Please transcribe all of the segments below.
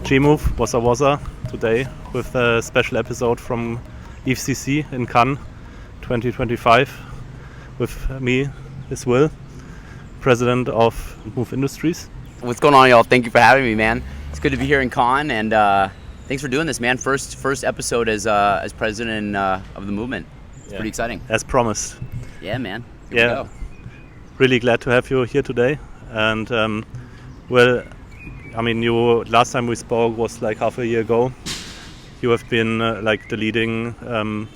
G-Move, Wassa Wassa, today with a special episode from EthCC in Cannes 2025. With me is Will, President of Move Industries. What's going on, y'all? Thank you for having me, man. It's good to be here in Cannes, and thanks for doing this, man. First episode as president of the movement. It's pretty exciting. As promised. Yeah, man. Here we go. Really glad to have you here today. And you last time we spoke was like half a year ago. You have been like the leading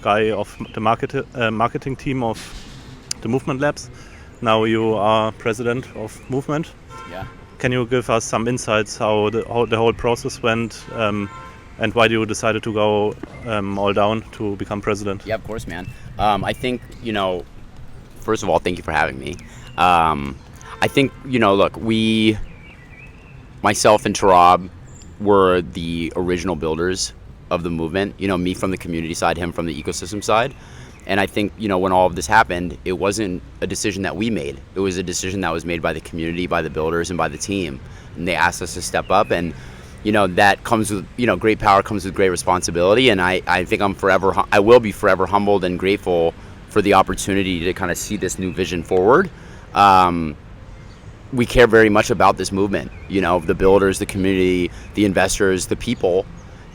guy of the marketing team of the Movement Labs. Now you are president of Movement. Yeah. Can you give us some insights how the whole process went and why you decided to go all down to become president? Yeah, of course, man. I think, first of all, thank you for having me. I think, look, myself and Tarab were the original builders of the movement, me from the community side, him from the ecosystem side. And I think, when all of this happened, it wasn't a decision that we made. It was a decision that was made by the community, by the builders, and by the team. And they asked us to step up. And, that comes with, great power comes with great responsibility. And I think I will be forever humbled and grateful for the opportunity to kind of see this new vision forward. We care very much about this movement, the builders, the community, the investors, the people.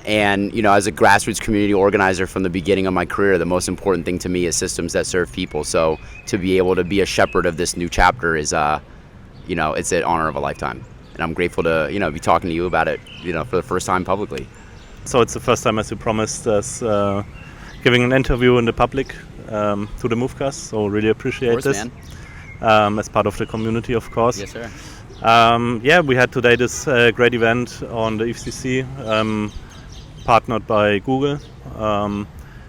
And, as a grassroots community organizer from the beginning of my career, the most important thing to me is systems that serve people. So to be able to be a shepherd of this new chapter is, it's an honor of a lifetime. And I'm grateful to, be talking to you about it, for the first time publicly. So it's the first time, as you promised us, giving an interview in the public to the MOVECAST. So really appreciate this. Man. As part of the community, of course. Yes, sir. We had today this great event on the EthCC, partnered by Google.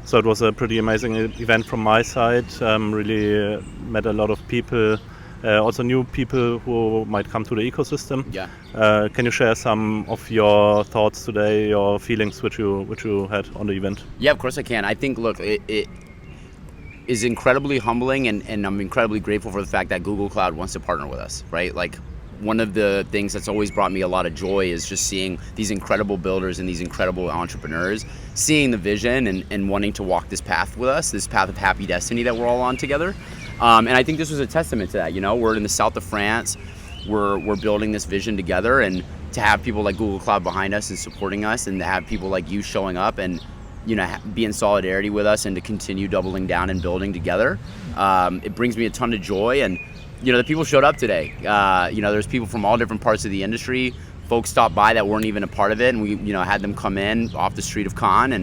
So it was a pretty amazing event from my side. Really met a lot of people, also new people who might come to the ecosystem. Yeah. Can you share some of your thoughts today, your feelings which you had on the event? Yeah, of course I can. I think, look, it is incredibly humbling, and I'm incredibly grateful for the fact that Google Cloud wants to partner with us, right? Like, one of the things that's always brought me a lot of joy is just seeing these incredible builders and these incredible entrepreneurs, seeing the vision and wanting to walk this path with us, this path of happy destiny that we're all on together. And I think this was a testament to that. We're in the south of France, we're building this vision together, and to have people like Google Cloud behind us and supporting us, and to have people like you showing up and be in solidarity with us and to continue doubling down and building together. It brings me a ton of joy, and the people showed up today. There's people from all different parts of the industry. Folks stopped by that weren't even a part of it, and we had them come in off the street of Cannes.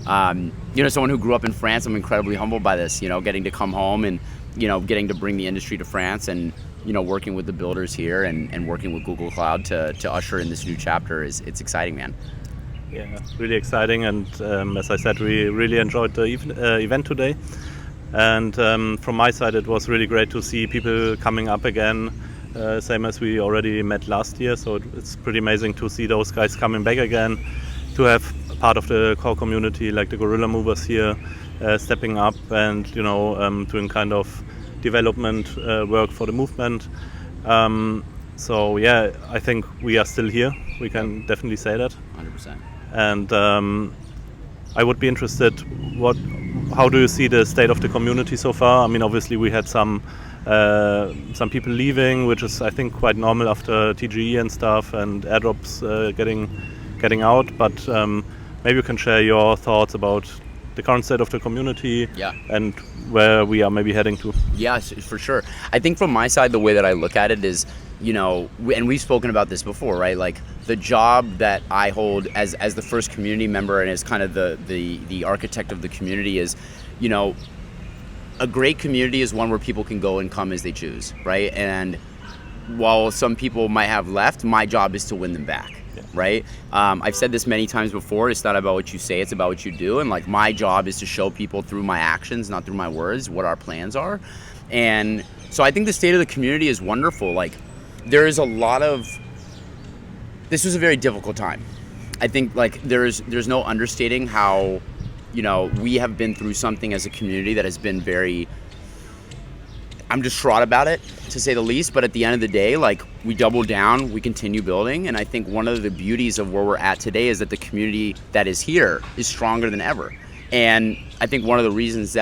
And someone who grew up in France, I'm incredibly humbled by this. Getting to come home and getting to bring the industry to France, and working with the builders here and working with Google Cloud to usher in this new chapter it's exciting, man. Yeah, really exciting, and as I said, we really enjoyed the event today. And from my side, it was really great to see people coming up again, same as we already met last year. So it's pretty amazing to see those guys coming back again, to have part of the core community like the Gorilla Movers here, stepping up and doing kind of development work for the movement. So yeah, I think we are still here. We can definitely say that. 100%. And I would be interested, how do you see the state of the community so far? I mean, obviously we had some people leaving, which is I think quite normal after TGE and stuff, and airdrops getting out. But maybe you can share your thoughts about the current state of the community. Yeah. And where we are maybe heading to. Yeah, for sure. I think from my side, the way that I look at it is, and we've spoken about this before, right? Like, the job that I hold as the first community member and as kind of the architect of the community is, a great community is one where people can go and come as they choose, right? And while some people might have left, my job is to win them back. Yeah. Right? I've said this many times before, it's not about what you say, it's about what you do. And like, my job is to show people through my actions, not through my words, what our plans are. And so I think the state of the community is wonderful. Like, there is a lot of, this was a very difficult time. I think like there's no understating how, we have been through something as a community that has been very I'm distraught about it, to say the least. But at the end of the day, like, we double down, we continue building. And I think one of the beauties of where we're at today is that the community that is here is stronger than ever. And I think one of the reasons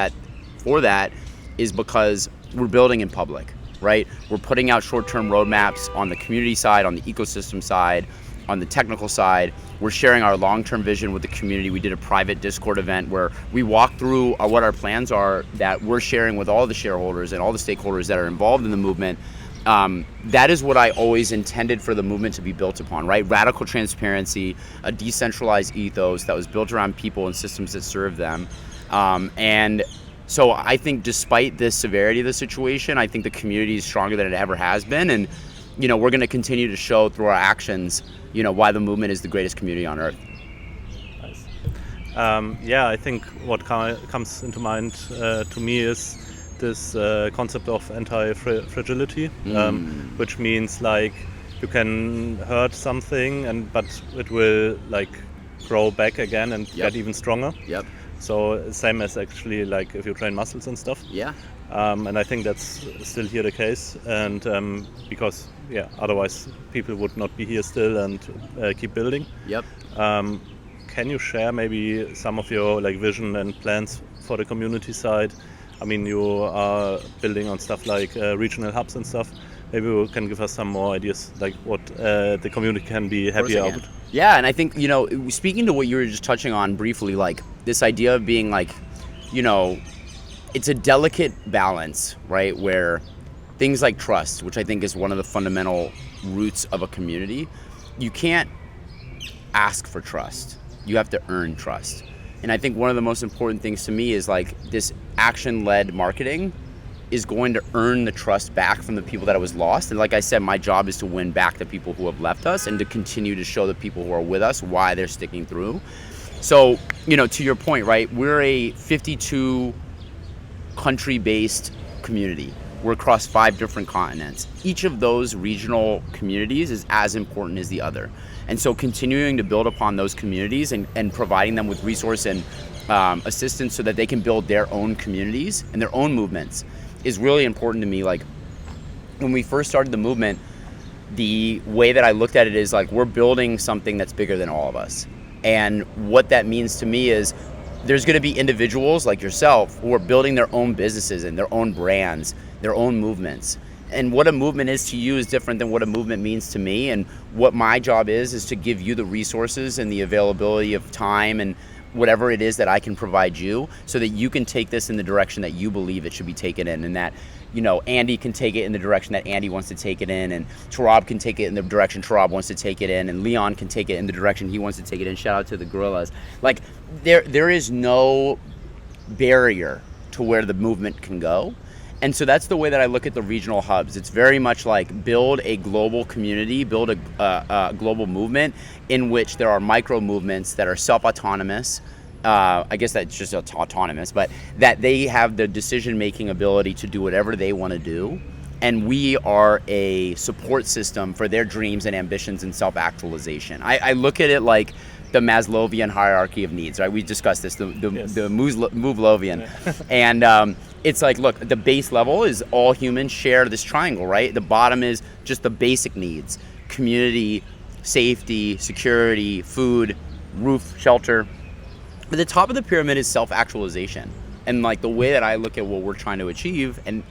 for that is because we're building in public, right? We're putting out short-term roadmaps on the community side, on the ecosystem side, on the technical side. We're sharing our long-term vision with the community. We did a private Discord event where we walk through what our plans are that we're sharing with all the shareholders and all the stakeholders that are involved in the movement. That is what I always intended for the movement to be built upon, right? Radical transparency, a decentralized ethos that was built around people and systems that serve them. And so I think despite the severity of the situation, I think the community is stronger than it ever has been. And, we're going to continue to show through our actions, why the movement is the greatest community on earth. Nice. I think what comes into mind to me is this concept of anti-fragility, which means like you can hurt something but it will like grow back again and get even stronger. Yep. So same as actually like if you train muscles and stuff. Yeah. And I think that's still here the case, and because otherwise people would not be here still and keep building. Yep. Can you share maybe some of your like vision and plans for the community side? I mean, you are building on stuff like regional hubs and stuff. Maybe you can give us some more ideas, like what the community can be happy about. Yeah, and I think, speaking to what you were just touching on briefly, like this idea of being like, it's a delicate balance, right? Where things like trust, which I think is one of the fundamental roots of a community, you can't ask for trust. You have to earn trust. And I think one of the most important things to me is like this action-led marketing is going to earn the trust back from the people that it was lost. And like I said, my job is to win back the people who have left us and to continue to show the people who are with us why they're sticking through. So, to your point, right, we're a 52 country-based community. We're across 5 different continents. Each of those regional communities is as important as the other. And so continuing to build upon those communities and providing them with resource and assistance so that they can build their own communities and their own movements is really important to me. Like, when we first started the movement, the way that I looked at it is like, we're building something that's bigger than all of us. And what that means to me is there's going to be individuals like yourself who are building their own businesses and their own brands, their own movements. And what a movement is to you is different than what a movement means to me. And what my job is to give you the resources and the availability of time and whatever it is that I can provide you so that you can take this in the direction that you believe it should be taken in, and that, Andy can take it in the direction that Andy wants to take it in, and Tarab can take it in the direction Tarab wants to take it in, and Leon can take it in the direction he wants to take it in. Shout out to the gorillas. Like, there is no barrier to where the movement can go. And so that's the way that I look at the regional hubs. It's very much like build a global community, build a global movement in which there are micro movements that are self-autonomous. I guess that's just autonomous, but that they have the decision-making ability to do whatever they want to do. And we are a support system for their dreams and ambitions and self-actualization. I look at it like the Maslowian hierarchy of needs, right? We discussed this, the Muvlovian. And it's like, look, the base level is all humans share this triangle, right? The bottom is just the basic needs: community, safety, security, food, roof, shelter. But the top of the pyramid is self-actualization. And like the way that I look at what we're trying to achieve, and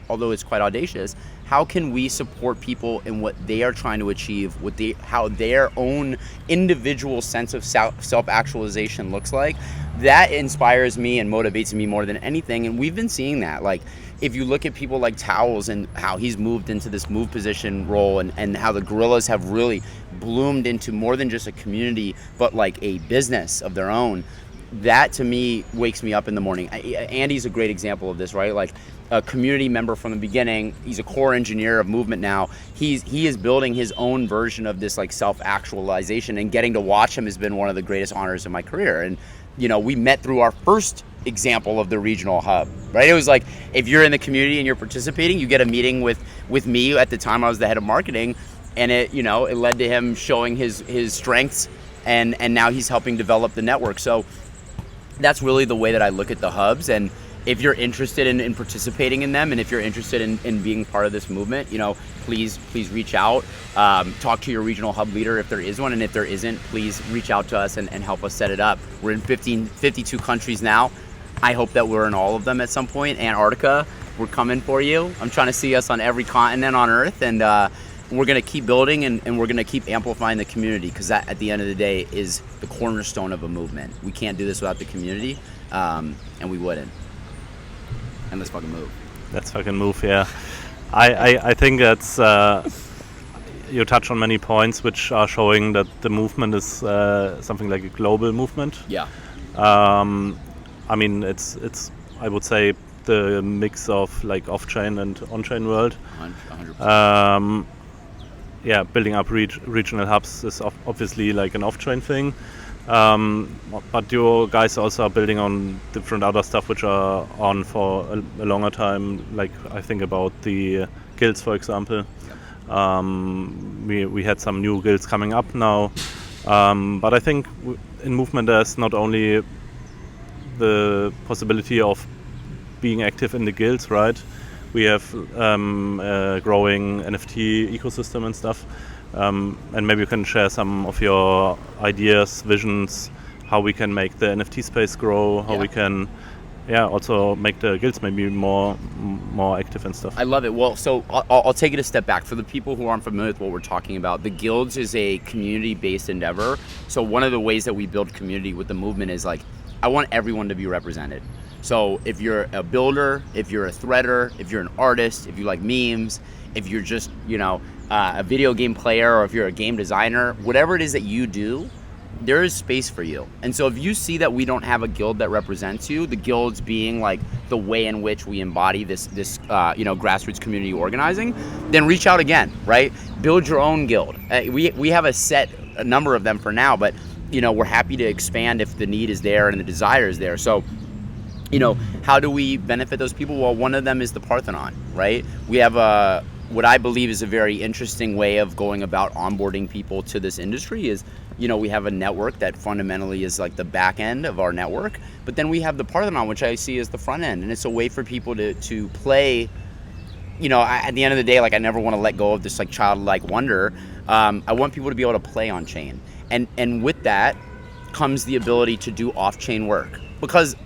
although it's quite audacious, how can we support people in what they are trying to achieve, how their own individual sense of self-actualization looks like? That inspires me and motivates me more than anything. And we've been seeing that. Like, if you look at people like Towels and how he's moved into this move position role, and how the gorillas have really bloomed into more than just a community, but like a business of their own, that to me wakes me up in the morning. Andy's a great example of this, right? Like, a community member from the beginning. He's a core engineer of movement now. He is building his own version of this like self-actualization, and getting to watch him has been one of the greatest honors of my career. And we met through our first example of the regional hub, right? It was like, if you're in the community and you're participating, you get a meeting with me. At the time I was the head of marketing, and it led to him showing his strengths, and now he's helping develop the network. So that's really the way that I look at the hubs. And if you're interested in participating in them, and if you're interested in being part of this movement, please reach out, talk to your regional hub leader if there is one, and if there isn't, please reach out to us and help us set it up. We're in 52 countries now. I hope that we're in all of them at some point. Antarctica, we're coming for you. I'm trying to see us on every continent on Earth, and we're going to keep building, and we're going to keep amplifying the community, because that, at the end of the day, is the cornerstone of a movement. We can't do this without the community, and we wouldn't. And let's fucking move. Let's fucking move, yeah. I think that's, you touch on many points which are showing that the movement is something like a global movement. Yeah. I mean, it's I would say the mix of like off-chain and on-chain world. 100%. Yeah, building up regional hubs is obviously like an off-chain thing. But you guys also are building on different other stuff which are on for a longer time. Like I think about the guilds, for example. We had some new guilds coming up now. But I think in movement there's not only the possibility of being active in the guilds, right? We have a growing NFT ecosystem and stuff. And maybe you can share some of your ideas, visions, how we can make the NFT space grow, how we can also make the guilds maybe more active and stuff. I love it. Well, so I'll take it a step back. For the people who aren't familiar with what we're talking about, the guilds is a community-based endeavor. So one of the ways that we build community with the movement is like, I want everyone to be represented. So if you're a builder, if you're a threader, if you're an artist, if you like memes, if you're just, a video game player, or if you're a game designer, whatever it is that you do, there is space for you. And so if you see that we don't have a guild that represents you, the guilds being like the way in which we embody this grassroots community organizing, then reach out again, right? Build your own guild. We have a number of them for now, but we're happy to expand if the need is there and the desire is there. So, how do we benefit those people? Well, one of them is the Parthenon, right? We have what I believe is a very interesting way of going about onboarding people to this industry is, we have a network that fundamentally is like the back end of our network, but then we have the Parthenon, which I see as the front end, and it's a way for people to play. At the end of the day, like I never want to let go of this like childlike wonder. I want people to be able to play on chain, and with that comes the ability to do off-chain work, because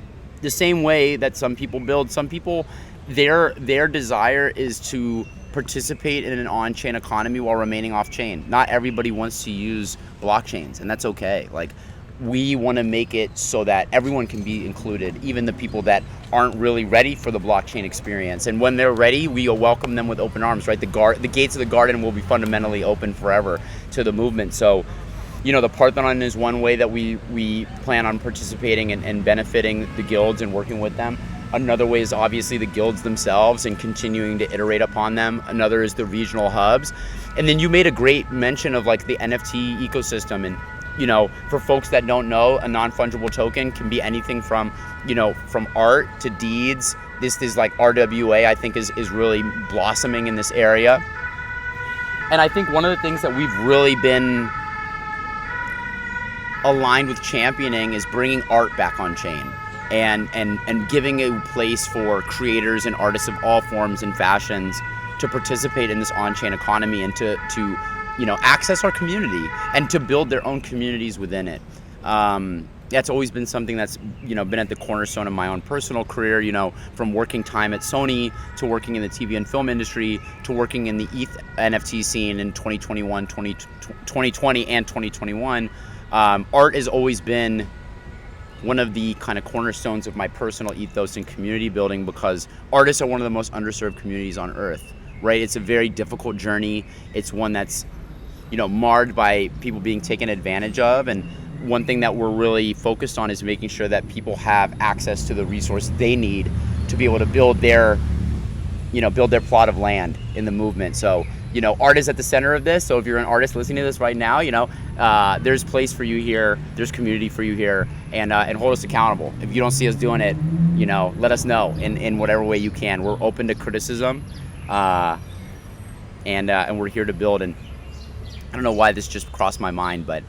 the same way that some people build, some people, their desire is to participate in an on-chain economy while remaining off-chain. Not everybody wants to use blockchains, and that's okay. Like, we want to make it so that everyone can be included, even the people that aren't really ready for the blockchain experience. And when they're ready, we welcome them with open arms, right? The gates of the garden will be fundamentally open forever to the movement. So, the Parthenon is one way that we plan on participating and benefiting the guilds and working with them. Another way is obviously the guilds themselves and continuing to iterate upon them. Another is the regional hubs. And then you made a great mention of like the NFT ecosystem. And, for folks that don't know, a non-fungible token can be anything from, from art to deeds. This is like RWA, I think is really blossoming in this area. And I think one of the things that we've really been aligned with championing is bringing art back on chain and giving a place for creators and artists of all forms and fashions to participate in this on-chain economy and to access our community and to build their own communities within it. That's always been something that's been at the cornerstone of my own personal career, from working time at Sony to working in the TV and film industry to working in the ETH NFT scene in 2020 and 2021. Art has always been one of the kind of cornerstones of my personal ethos and community building, because artists are one of the most underserved communities on earth, right? It's a very difficult journey. It's one that's, marred by people being taken advantage of. And one thing that we're really focused on is making sure that people have access to the resource they need to be able to build their plot of land in the movement. So, art is at the center of this. So if you're an artist listening to this right now, there's place for you here. There's community for you here, and hold us accountable. If you don't see us doing it, let us know in whatever way you can. We're open to criticism, and we're here to build. And I don't know why this just crossed my mind, but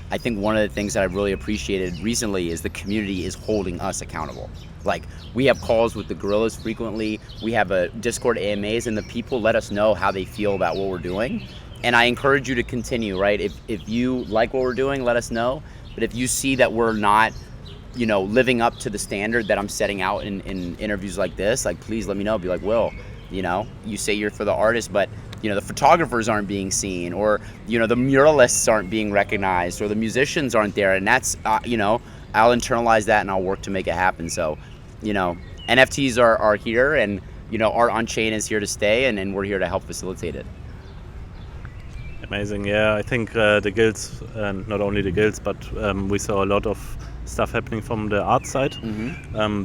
I think one of the things that I've really appreciated recently is the community is holding us accountable. Like, we have calls with the gorillas frequently. We have a Discord AMAs, and the people let us know how they feel about what we're doing. And I encourage you to continue, right? If you like what we're doing, let us know. But if you see that we're not, living up to the standard that I'm setting out in interviews like this, like, please let me know. Be like, Will, you say you're for the artist, but the photographers aren't being seen, or the muralists aren't being recognized, or the musicians aren't there, and that's I'll internalize that and I'll work to make it happen. So NFTs are here, and art on chain is here to stay, and we're here to help facilitate it. Amazing. Yeah, I think the guilds, and not only the guilds, but we saw a lot of stuff happening from the art side.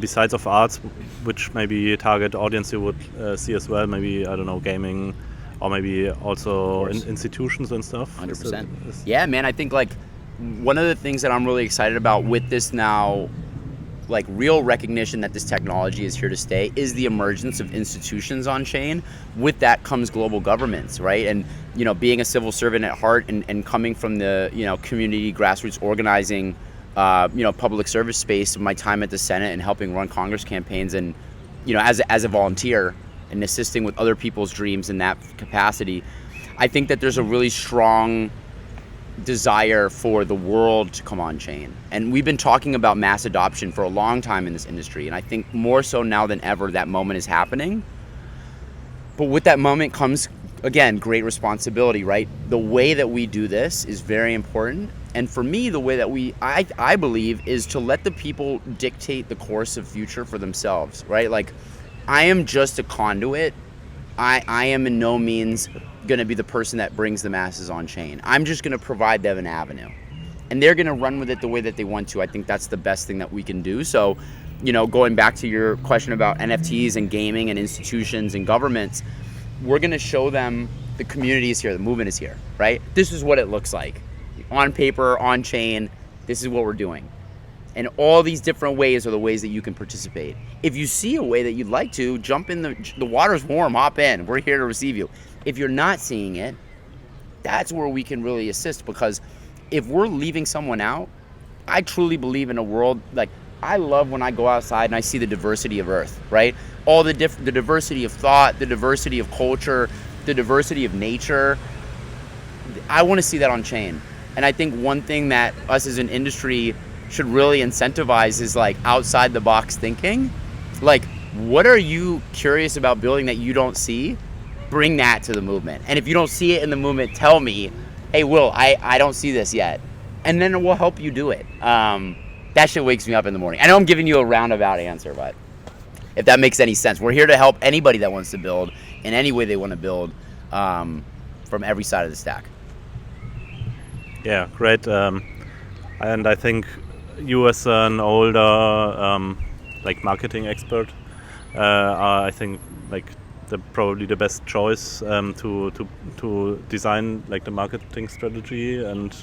Besides of arts, which maybe target audience you would see as well, maybe, I don't know, gaming, or maybe also institutions and stuff. 100%. Yeah, man, I think like one of the things that I'm really excited about with this now, like real recognition that this technology is here to stay, is the emergence of institutions on chain. With that comes global governments, right? And being a civil servant at heart, and coming from the community grassroots organizing, public service space, my time at the Senate and helping run Congress campaigns, and as a volunteer and assisting with other people's dreams in that capacity, I think that there's a really strong desire for the world to come on chain. And we've been talking about mass adoption for a long time in this industry, and I think more so now than ever that moment is happening. But with that moment comes, again, great responsibility, right? The way that we do this is very important. And for me, the way that I believe, is to let the people dictate the course of future for themselves, right? Like, I am just a conduit. I am in no means going to be the person that brings the masses on chain. I'm just going to provide them an avenue, and they're going to run with it the way that they want to. I think that's the best thing that we can do. So, going back to your question about NFTs and gaming and institutions and governments, we're going to show them the community is here, the movement is here, right? This is what it looks like. On paper, on chain, this is what we're doing. And all these different ways are the ways that you can participate. If you see a way that you'd like to, jump in, the water's warm, hop in. We're here to receive you. If you're not seeing it, that's where we can really assist, because if we're leaving someone out, I truly believe in a world, like, I love when I go outside and I see the diversity of Earth, right? All the diversity of thought, the diversity of culture, the diversity of nature. I want to see that on chain. And I think one thing that us as an industry should really incentivize is like outside the box thinking. Like, what are you curious about building that you don't see? Bring that to the movement. And if you don't see it in the movement, tell me, hey, Will, I don't see this yet. And then we'll help you do it. That shit wakes me up in the morning. I know I'm giving you a roundabout answer, but if that makes any sense, we're here to help anybody that wants to build in any way they want to build, from every side of the stack. Yeah, great. And I think you, as an older like marketing expert, are, I think, like probably the best choice to design like the marketing strategy and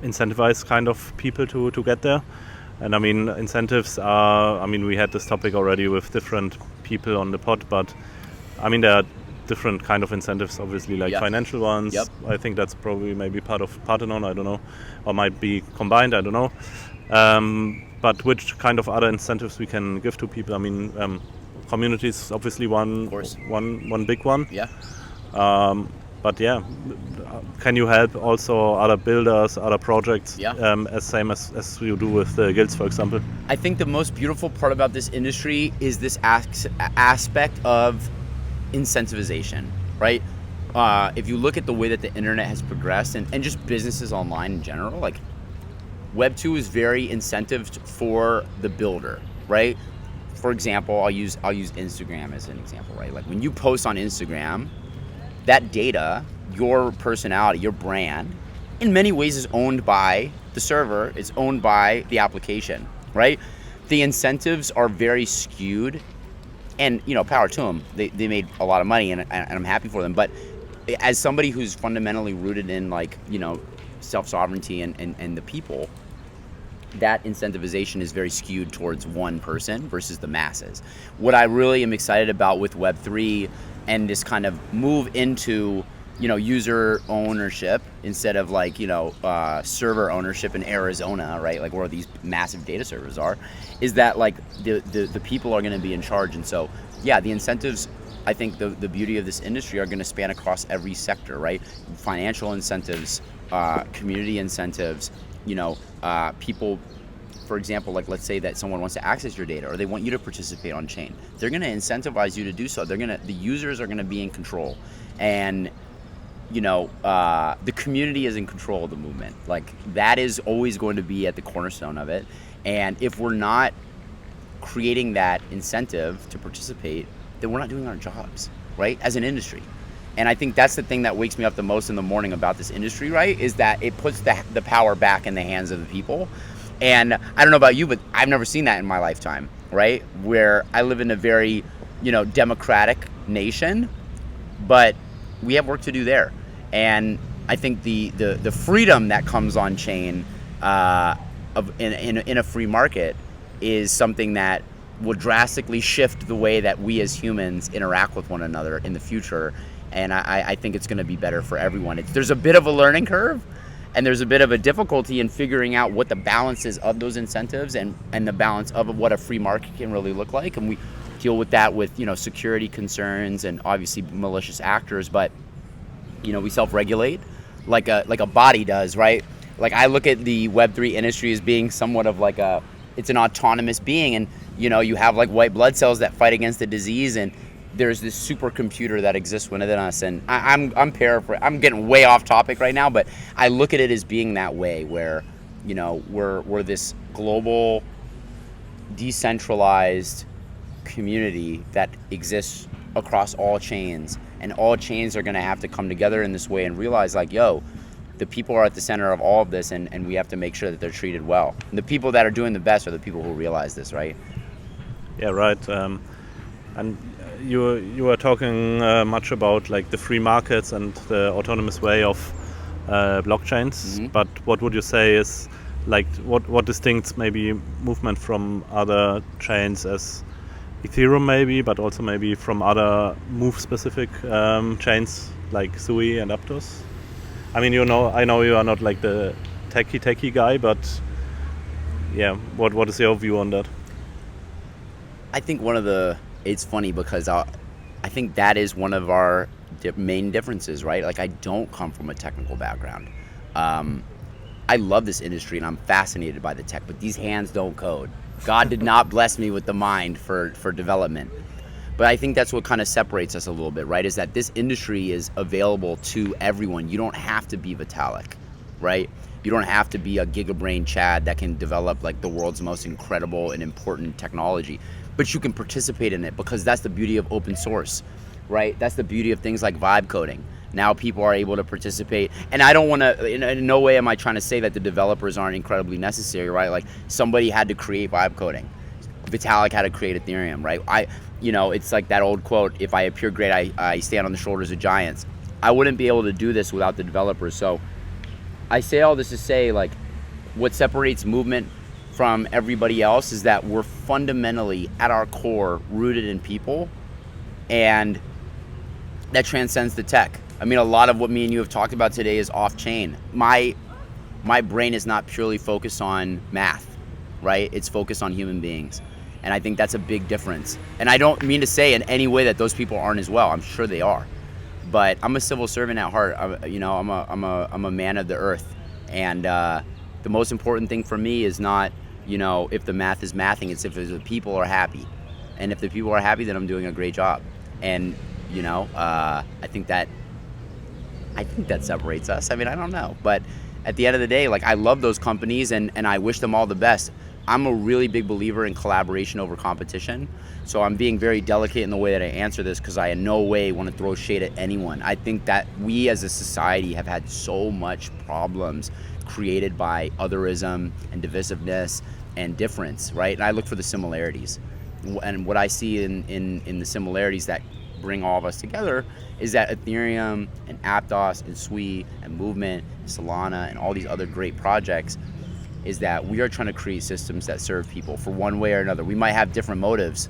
incentivize kind of people to get there. And I mean, incentives are, we had this topic already with different people on the pod, but I mean, there are different kind of incentives, obviously, like financial ones. Yep. I think that's probably maybe part of Parthenon, I don't know, or might be combined, I don't know. But which kind of other incentives we can give to people? I mean, community is obviously one big one. Yeah. But yeah, can you help also other builders, other projects, as same as you do with the guilds, for example? I think the most beautiful part about this industry is this aspect of incentivization, right? If you look at the way that the internet has progressed, and just businesses online in general, like Web 2 is very incentived for the builder, right? For example, I'll use Instagram as an example, right? Like when you post on Instagram, that data, your personality, your brand, in many ways is owned by the server, it's owned by the application, right? The incentives are very skewed, and power to them. They made a lot of money, and I'm happy for them. But as somebody who's fundamentally rooted in self-sovereignty and the people, that incentivization is very skewed towards one person versus the masses. What I really am excited about with Web3 and this kind of move into, user ownership instead of like, server ownership in Arizona, right? Like where these massive data servers are, is that like the people are going to be in charge. And so, yeah, the incentives, I think the beauty of this industry are going to span across every sector, right? Financial incentives, community incentives, people, for example, like let's say that someone wants to access your data or they want you to participate on chain. They're going to incentivize you to do so. The users are going to be in control. And the community is in control of the movement. Like that is always going to be at the cornerstone of it. And if we're not creating that incentive to participate, then we're not doing our jobs, right? As an industry. And I think that's the thing that wakes me up the most in the morning about this industry, right? Is that it puts the power back in the hands of the people. And I don't know about you, but I've never seen that in my lifetime, right? Where I live in a very, democratic nation, but we have work to do there. And I think the freedom that comes on chain in a free market is something that will drastically shift the way that we as humans interact with one another in the future. And I think it's going to be better for everyone. There's a bit of a learning curve, and there's a bit of a difficulty in figuring out what the balance is of those incentives and the balance of what a free market can really look like. And we deal with that with security concerns and obviously malicious actors, but we self-regulate like a body does, right? Like I look at the Web3 industry as being somewhat of like it's an autonomous being, and you have like white blood cells that fight against the disease, and there's this supercomputer that exists within us. And I'm paraphrasing, I'm getting way off topic right now, but I look at it as being that way, where we're this global, decentralized community that exists across all chains. And all chains are going to have to come together in this way and realize like, the people are at the center of all of this, and we have to make sure that they're treated well. And the people that are doing the best are the people who realize this, right? Yeah, right. And you were talking much about like the free markets and the autonomous way of blockchains. Mm-hmm. But what would you say is like what distincts maybe movement from other chains as Ethereum maybe, but also maybe from other move-specific chains like Sui and Aptos? I mean, I know you are not like the techie guy, but yeah, what is your view on that? I think it's funny because I think that is one of our main differences, right? Like I don't come from a technical background. I love this industry and I'm fascinated by the tech, but these hands don't code. God did not bless me with the mind for development. But I think that's what kind of separates us a little bit, right? Is that this industry is available to everyone. You don't have to be Vitalik, right? You don't have to be a gigabrain Chad that can develop like the world's most incredible and important technology. But you can participate in it because that's the beauty of open source, right? That's the beauty of things like vibe coding. Now people are able to participate, and I don't want to, in no way am I trying to say that the developers aren't incredibly necessary, right? Like somebody had to create vibe coding. Vitalik had to create Ethereum, right? It's like that old quote, if I appear great, I stand on the shoulders of giants. I wouldn't be able to do this without the developers. So I say all this to say like what separates movement from everybody else is that we're fundamentally at our core rooted in people, and that transcends the tech. I mean, a lot of what me and you have talked about today is off-chain. My brain is not purely focused on math, right? It's focused on human beings. And I think that's a big difference. And I don't mean to say in any way that those people aren't as well. I'm sure they are. But I'm a civil servant at heart. I'm a man of the earth. And the most important thing for me is not, if the math is mathing, it's if the people are happy. And if the people are happy, then I'm doing a great job. And, I think that separates us. I mean, I don't know. But at the end of the day, like I love those companies and I wish them all the best. I'm a really big believer in collaboration over competition. So I'm being very delicate in the way that I answer this because I in no way want to throw shade at anyone. I think that we as a society have had so much problems created by otherism and divisiveness and difference, right? And I look for the similarities. And what I see in the similarities that bring all of us together is that Ethereum and Aptos and Sui and Movement, Solana and all these other great projects is that we are trying to create systems that serve people for one way or another. We might have different motives,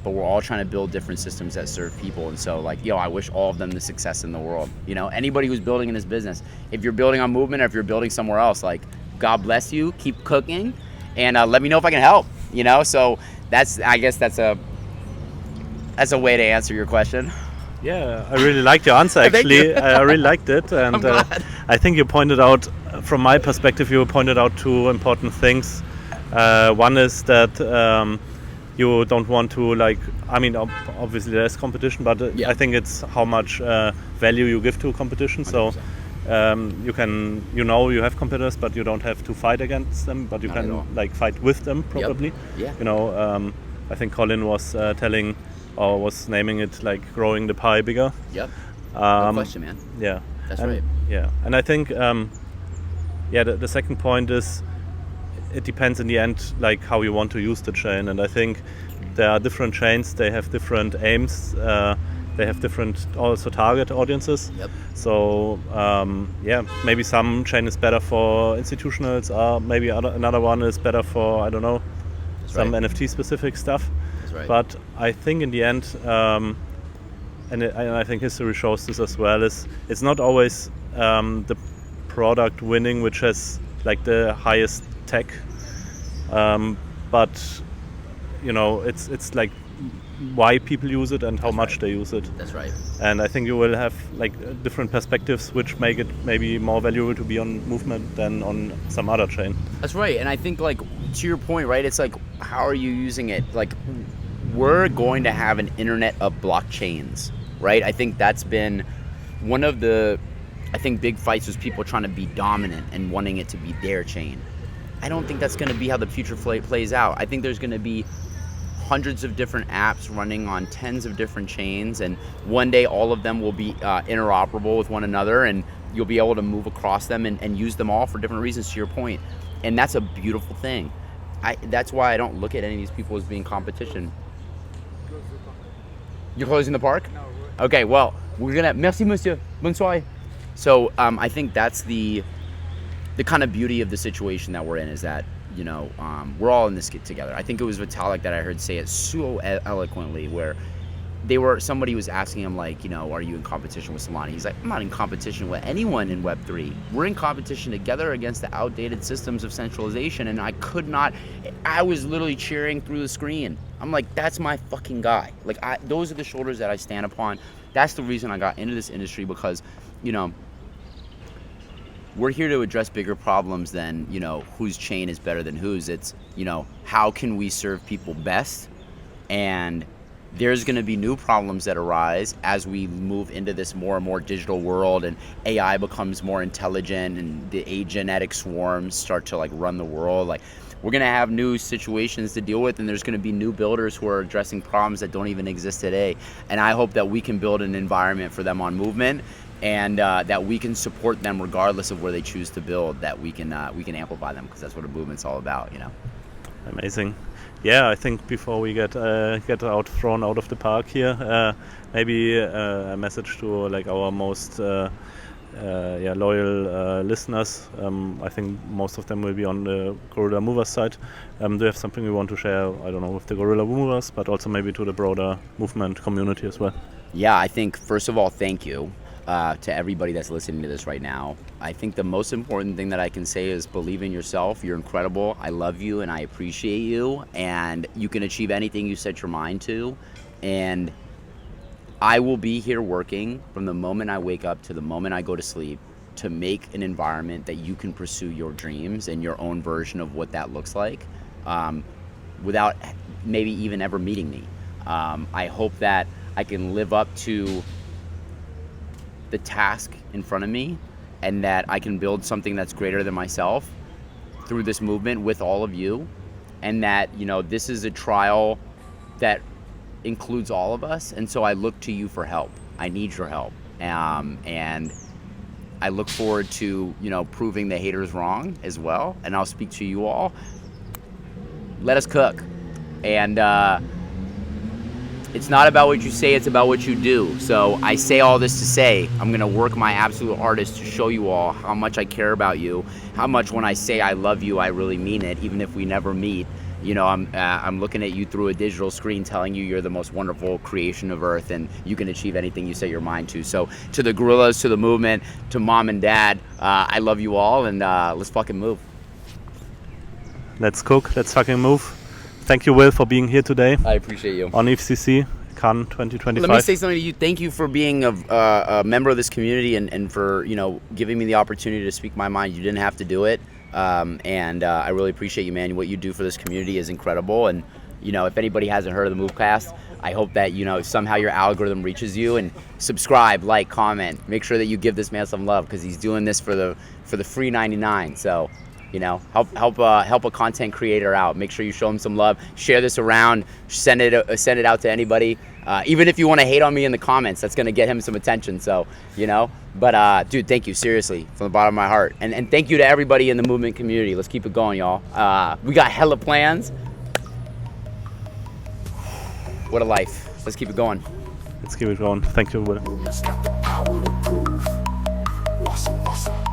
but we're all trying to build different systems that serve people. And so like, I wish all of them the success in the world. Anybody who's building in this business, if you're building on Movement or if you're building somewhere else, like, God bless you, keep cooking, and let me know if I can help, So I guess that's a way to answer your question. Yeah, I really liked your answer, actually. I really liked it. And I think you pointed out, from my perspective, two important things. One is that you don't want to, obviously there's competition, but I think it's how much value you give to competition. 100%. So you can, you have competitors, but you don't have to fight against them, but you can fight with them, probably. Yep. Yeah. I think Colin was telling, or was naming it growing the pie bigger. Yep. No question, man. Yeah. That's right. Yeah. And I think, the second point is, it depends in the end, how you want to use the chain. And I think there are different chains, they have different aims, they have different also target audiences. Yep. So, maybe some chain is better for institutionals, maybe another one is better for, I don't know, some NFT specific stuff. Right. But I think in the end, and I think history shows this as well, is it's not always the product winning which has the highest tech, but it's why people use it and how much they use it. That's right. And I think you will have different perspectives which make it maybe more valuable to be on Movement than on some other chain. That's right. And I think to your point, right, it's how are you using it? We're going to have an internet of blockchains, right? I think that's been one of the, big fights was people trying to be dominant and wanting it to be their chain. I don't think that's going to be how the future plays out. I think there's going to be hundreds of different apps running on tens of different chains, and one day all of them will be interoperable with one another, and you'll be able to move across them and use them all for different reasons, to your point. And that's a beautiful thing. That's why I don't look at any of these people as being competition. You're closing the park? No. Okay, well, we're gonna, merci monsieur, bonne soirée. So I think that's the kind of beauty of the situation that we're in, is that, we're all in this together. I think it was Vitalik that I heard say it so eloquently, where somebody was asking him, are you in competition with Solana? He's like, I'm not in competition with anyone in Web3. We're in competition together against the outdated systems of centralization. And I was literally cheering through the screen. I'm like, that's my fucking guy. Those are the shoulders that I stand upon. That's the reason I got into this industry, because, we're here to address bigger problems than, whose chain is better than whose. It's, how can we serve people best? And there's going to be new problems that arise as we move into this more and more digital world, and AI becomes more intelligent, and the agenetic swarms start to run the world. We're going to have new situations to deal with, and there's going to be new builders who are addressing problems that don't even exist today. And I hope that we can build an environment for them on Movement, and that we can support them regardless of where they choose to build, that we can amplify them, because that's what a movement's all about, Amazing. Yeah, I think before we get thrown out of the park here, maybe a message to our most loyal listeners. I think most of them will be on the Gorilla Movers side. Do you have something you want to share, I don't know, with the Gorilla Movers, but also maybe to the broader movement community as well? Yeah, I think, first of all, thank you to everybody that's listening to this right now. I think the most important thing that I can say is believe in yourself. You're incredible. I love you and I appreciate you, and you can achieve anything you set your mind to. And I will be here working from the moment I wake up to the moment I go to sleep to make an environment that you can pursue your dreams and your own version of what that looks like, without maybe even ever meeting me. I hope that I can live up to the task in front of me, and that I can build something that's greater than myself through this movement with all of you, and that this is a trial that includes all of us, and so I look to you for help. I need your help, and I look forward to proving the haters wrong as well. And I'll speak to you all. Let us cook, and it's not about what you say, it's about what you do. So I say all this to say, I'm gonna work my absolute hardest to show you all how much I care about you, how much when I say I love you, I really mean it, even if we never meet. I'm looking at you through a digital screen telling you you're the most wonderful creation of Earth and you can achieve anything you set your mind to. So to the gorillas, to the movement, to mom and dad, I love you all, and let's fucking move. Let's cook, let's fucking move. Thank you, Will, for being here today. I appreciate you. On EthCC, Cannes 2025. Let me say something to you. Thank you for being a member of this community and for giving me the opportunity to speak my mind. You didn't have to do it, and I really appreciate you, man. What you do for this community is incredible. And if anybody hasn't heard of the MOVECAST, I hope that somehow your algorithm reaches you, and subscribe, like, comment. Make sure that you give this man some love because he's doing this for the free 99. So. Help a content creator out. Make sure you show him some love. Share this around. Send it out to anybody. Even if you want to hate on me in the comments, that's gonna get him some attention. So But dude, thank you seriously from the bottom of my heart. And thank you to everybody in the movement community. Let's keep it going, y'all. We got hella plans. What a life. Let's keep it going. Let's keep it going. Thank you, Will. Got the power to prove. Awesome.